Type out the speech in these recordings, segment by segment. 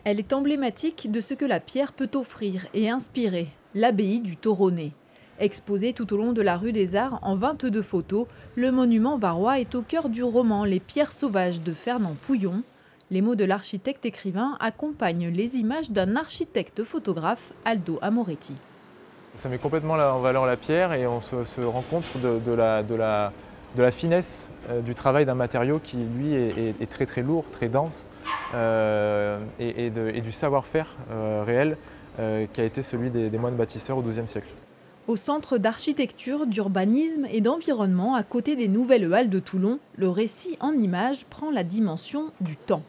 Elle est emblématique de ce que la pierre peut offrir et inspirer, l'abbaye du Toronnet. Exposé tout au long de la rue des Arts en 22 photos, le monument varois est au cœur du roman Les pierres sauvages de Fernand Pouillon. Les mots de l'architecte-écrivain accompagnent les images d'un architecte-photographe, Aldo Amoretti. Ça met complètement en valeur la pierre et on se rend compte de la finesse du travail d'un matériau qui, lui, est très très lourd, très dense et du savoir-faire réel qui a été celui des moines bâtisseurs au XIIe siècle. Au centre d'architecture, d'urbanisme et d'environnement, à côté des Nouvelles Halles de Toulon, le récit en images prend la dimension du temps.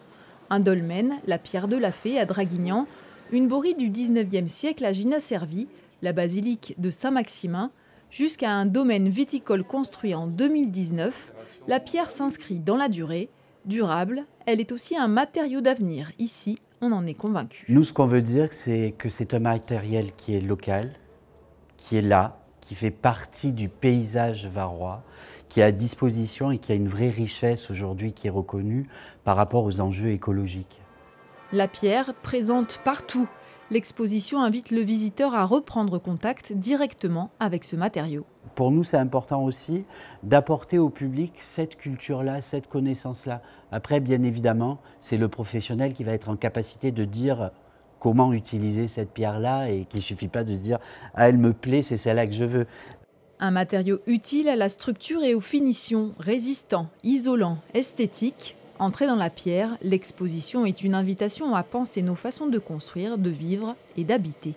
Un dolmen, la pierre de la Fée à Draguignan, une borie du XIXe siècle à Gina-Servi, la basilique de Saint-Maximin, jusqu'à un domaine viticole construit en 2019, la pierre s'inscrit dans la durée. Durable, elle est aussi un matériau d'avenir. Ici, on en est convaincu. Nous, ce qu'on veut dire, c'est que c'est un matériel qui est local, qui est là, qui fait partie du paysage varois, qui est à disposition et qui a une vraie richesse aujourd'hui qui est reconnue par rapport aux enjeux écologiques. La pierre, présente partout. L'exposition invite le visiteur à reprendre contact directement avec ce matériau. Pour nous, c'est important aussi d'apporter au public cette culture-là, cette connaissance-là. Après, bien évidemment, c'est le professionnel qui va être en capacité de dire comment utiliser cette pierre-là et qu'il ne suffit pas de dire « ah, elle me plaît, c'est celle-là que je veux ». Un matériau utile à la structure et aux finitions, résistant, isolant, esthétique. Entrer dans la pierre, l'exposition est une invitation à penser nos façons de construire, de vivre et d'habiter.